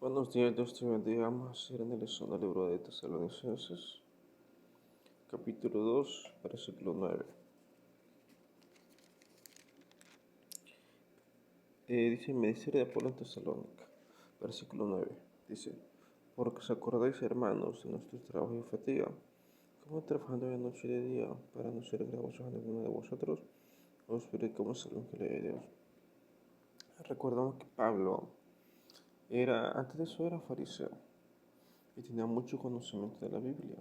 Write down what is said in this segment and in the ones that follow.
Buenos días, Dios te bendiga. Vamos a hacer en el libro de Tesalonicenses, capítulo 2, versículo 9. Dice, ministerio de Pablo en Tesalónica, versículo 9. Dice, porque os acordáis, hermanos, de nuestros trabajos y fatiga, como trabajando de noche y de día, para no ser gravosos a ninguno de vosotros, os predicamos el Evangelio de Dios. Recordamos que Pablo antes de eso era fariseo y tenía mucho conocimiento de la Biblia.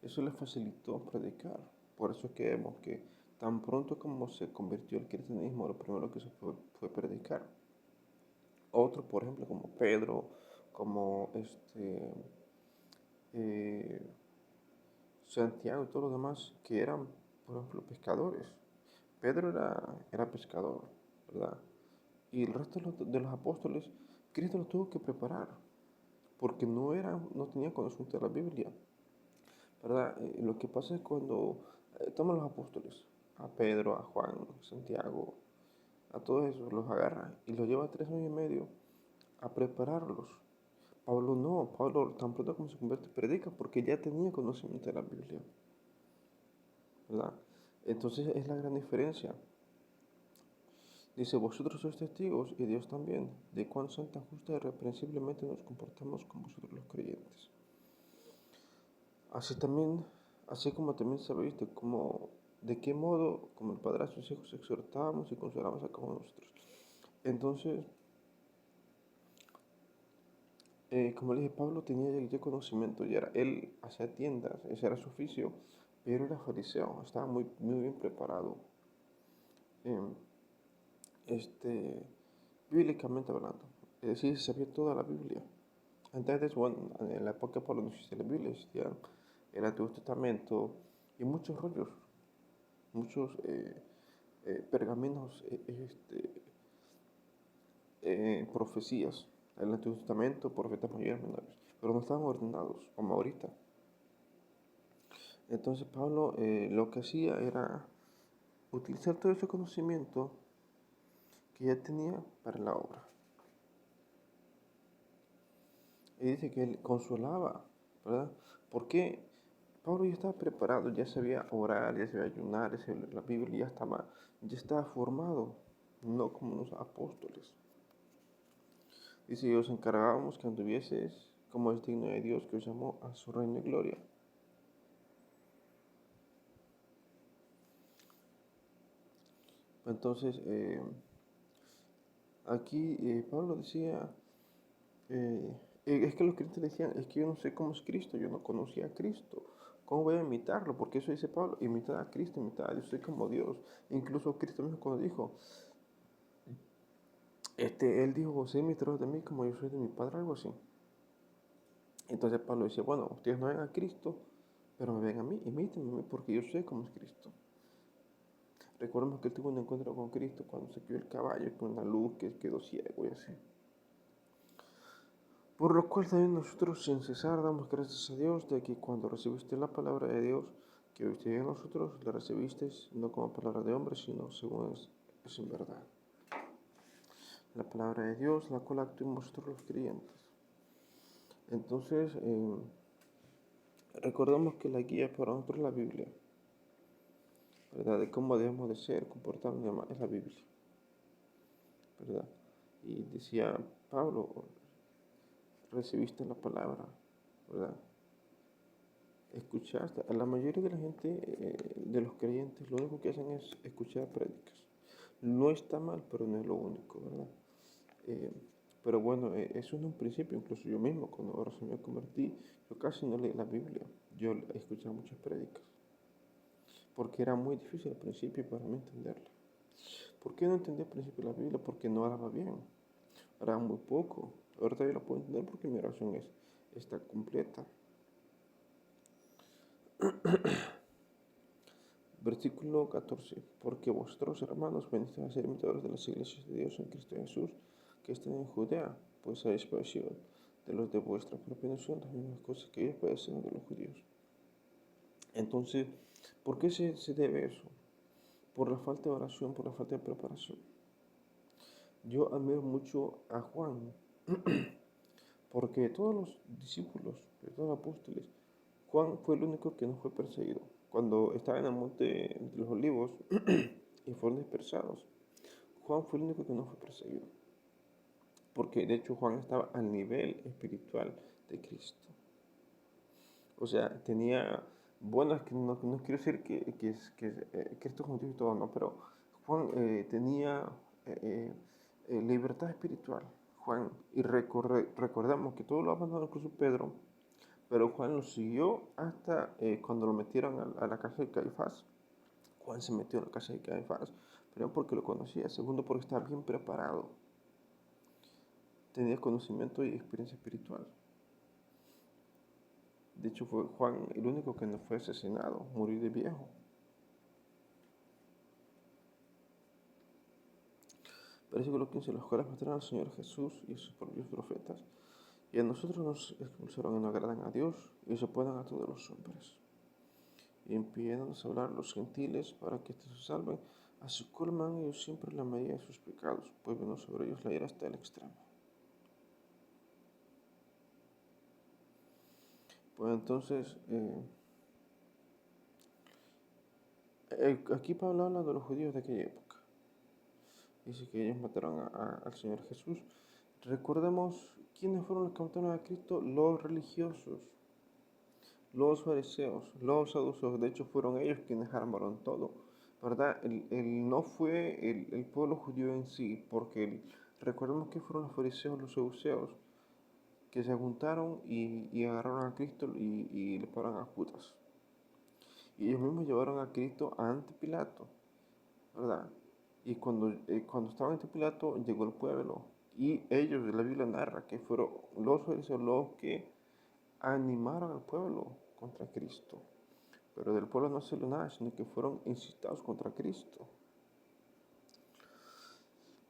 Eso le facilitó predicar. Por eso es que vemos que tan pronto como se convirtió al cristianismo, lo primero que hizo fue predicar. Otros, por ejemplo, como Pedro, como eh, Santiago y todos los demás, que eran, por ejemplo, pescadores. Pedro era pescador, ¿verdad? Y el resto de los apóstoles, Cristo los tuvo que preparar, porque no tenían conocimiento de la Biblia. ¿Verdad? Lo que pasa es cuando toman los apóstoles, a Pedro, a Juan, a Santiago, a todos esos, los agarra y los lleva 3 años y medio a prepararlos. Pablo no, Pablo tan pronto como se convierte predica porque ya tenía conocimiento de la Biblia, ¿verdad? Entonces es la gran diferencia. Dice, vosotros sois testigos y Dios también, de cuán santa, justa y reprensiblemente nos comportamos con vosotros los creyentes. Así también, así como también sabéis de qué modo, como el Padre a sus hijos, exhortábamos y consolábamos a cada uno de nosotros. Entonces, como le dije, Pablo tenía ya conocimiento, él hacía tiendas, ese era su oficio, pero era fariseo, estaba muy bien preparado, eh, este, bíblicamente hablando. Es decir, sabía toda la Biblia. Entonces, bueno, en la época de Pablo no existía la Biblia, existía el Antiguo Testamento y muchos rollos, muchos pergaminos, profecías, el Antiguo Testamento, profetas mayores y menores, pero no estaban ordenados como ahorita. Entonces Pablo lo que hacía era utilizar todo ese conocimiento que ya tenía para la obra. Y dice que él consolaba, ¿verdad? Porque Pablo ya estaba preparado, ya sabía orar, ya sabía ayunar, ya sabía leer la Biblia, ya estaba formado, no como los apóstoles. Dice, y os encargábamos que anduvieses como es digno de Dios que os llamó a su reino y gloria. Entonces, aquí Pablo decía, es que los creyentes decían, es que yo no sé cómo es Cristo, yo no conocía a Cristo. ¿Cómo voy a imitarlo? Porque eso dice Pablo, imitar a Cristo, imitar a Dios, soy como Dios. Incluso Cristo mismo cuando dijo, él dijo, sé imitadores de mí como yo soy de mi Padre, algo así. Entonces Pablo dice, bueno, ustedes no ven a Cristo, pero me ven a mí, imítenme a mí, porque yo sé cómo es Cristo. Recordemos que él tuvo un encuentro con Cristo cuando se quedó el caballo con una luz que quedó ciego y así. Por lo cual también nosotros sin cesar damos gracias a Dios de que cuando recibiste la palabra de Dios que oíste de nosotros, la recibisteis no como palabra de hombre, sino según es en verdad. La palabra de Dios, la cual actúa en vosotros los creyentes. Entonces, recordemos que la guía para nosotros es la Biblia, ¿verdad? De cómo debemos de ser, comportarnos, es la Biblia, ¿verdad? Y decía Pablo, recibiste la palabra, ¿verdad? Escuchaste. A la mayoría de la gente, de los creyentes, lo único que hacen es escuchar prédicas. No está mal, pero no es lo único, ¿verdad? Eh, pero bueno, eso es un principio, incluso yo mismo, cuando ahora se me convertí, yo casi no leí la Biblia, yo escuchaba muchas prédicas, porque era muy difícil al principio para mí entenderla. ¿Por qué no entendía al principio la Biblia? Porque no hablaba bien, hablaba muy poco. Ahorita yo la puedo entender porque mi oración está completa. Versículo 14. Porque vosotros, hermanos, venís a ser imitadores de las iglesias de Dios en Cristo Jesús, que están en Judea, pues habéis padecido de los de vuestra propia nación las mismas cosas que ellos padecen de los judíos. Entonces, ¿por qué se debe eso? Por la falta de oración, por la falta de preparación. Yo admiro mucho a Juan, Porque de todos los discípulos, de todos los apóstoles, Juan fue el único que no fue perseguido. Cuando estaba en el monte de los olivos y fueron dispersados, Juan fue el único que no fue perseguido. Porque de hecho Juan estaba al nivel espiritual de Cristo. O sea, tenía, bueno, es que no quiero decir que esto es un y todo, no, pero Juan tenía libertad espiritual. Juan, y recordamos que todo lo abandonó incluso Pedro, pero Juan lo siguió hasta cuando lo metieron a la casa de Caifás. Juan se metió en la casa de Caifás, primero porque lo conocía, segundo porque estaba bien preparado, tenía conocimiento y experiencia espiritual. De hecho, fue Juan el único que no fue asesinado, murió de viejo. Versículo 15: los cuales mataron al Señor Jesús y a sus propios profetas, y a nosotros nos expulsaron y no agradan a Dios, y se oponen a todos los hombres, y impidiéndonos hablar los gentiles para que estos se salven, así colman ellos siempre la medida de sus pecados, pues vino sobre ellos la ira hasta el extremo. Pues entonces, aquí Pablo habla de los judíos de aquella época. Dice que ellos mataron al Señor Jesús. Recordemos quiénes fueron los que mataron a Cristo: los religiosos, los fariseos, los saduceos. De hecho, fueron ellos quienes armaron todo, ¿verdad? No fue el pueblo judío en sí, porque recordemos que fueron los fariseos, los saduceos, que se juntaron y agarraron a Cristo y le pararon a Judas. Y ellos mismos llevaron a Cristo ante Pilato, ¿verdad? Y cuando estaba ante Pilato, llegó el pueblo. Y ellos, la Biblia narra que fueron los fariseos los que animaron al pueblo contra Cristo. Pero del pueblo no salió nada, sino que fueron incitados contra Cristo.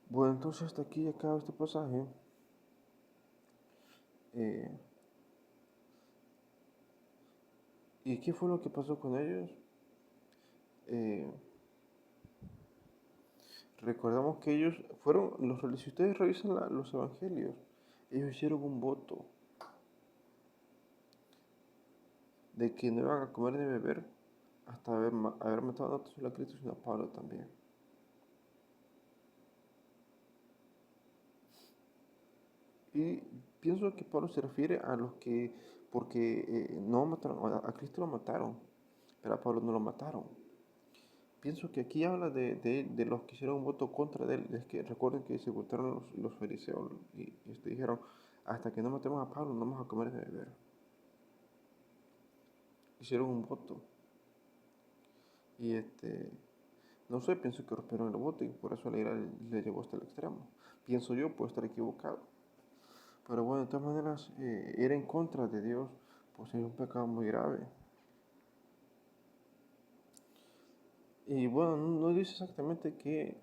Bueno, entonces hasta aquí acaba este pasaje. ¿Y qué fue lo que pasó con ellos? Recordamos que ellos fueron, si ustedes revisan los evangelios, ellos hicieron un voto de que no iban a comer ni beber hasta haber matado no solo a Cristo, sino a Pablo también. Y pienso que Pablo se refiere a los que, porque no mataron, a Cristo lo mataron, pero a Pablo no lo mataron. Pienso que aquí habla de los que hicieron un voto contra de él. Es que recuerden que se votaron los fariseos y dijeron: hasta que no matemos a Pablo, no vamos a comer ni beber. Hicieron un voto. Y no sé, pienso que romperón el voto y por eso la ira le llegó hasta el extremo. Pienso yo, puedo estar equivocado. Pero bueno, de todas maneras, ir en contra de Dios, pues es un pecado muy grave. Y bueno, no dice exactamente qué,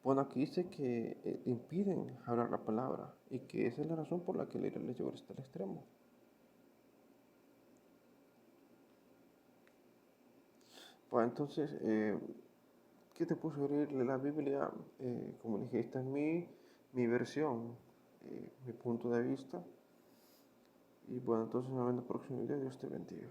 bueno, aquí dice que impiden hablar la palabra y que esa es la razón por la que la ira les llegó hasta el extremo. Pues entonces, ¿qué te puedo sugerir? La Biblia, como dije, esta es mi versión, mi punto de vista. Y bueno, entonces nos vemos en el próximo video. Dios te bendiga.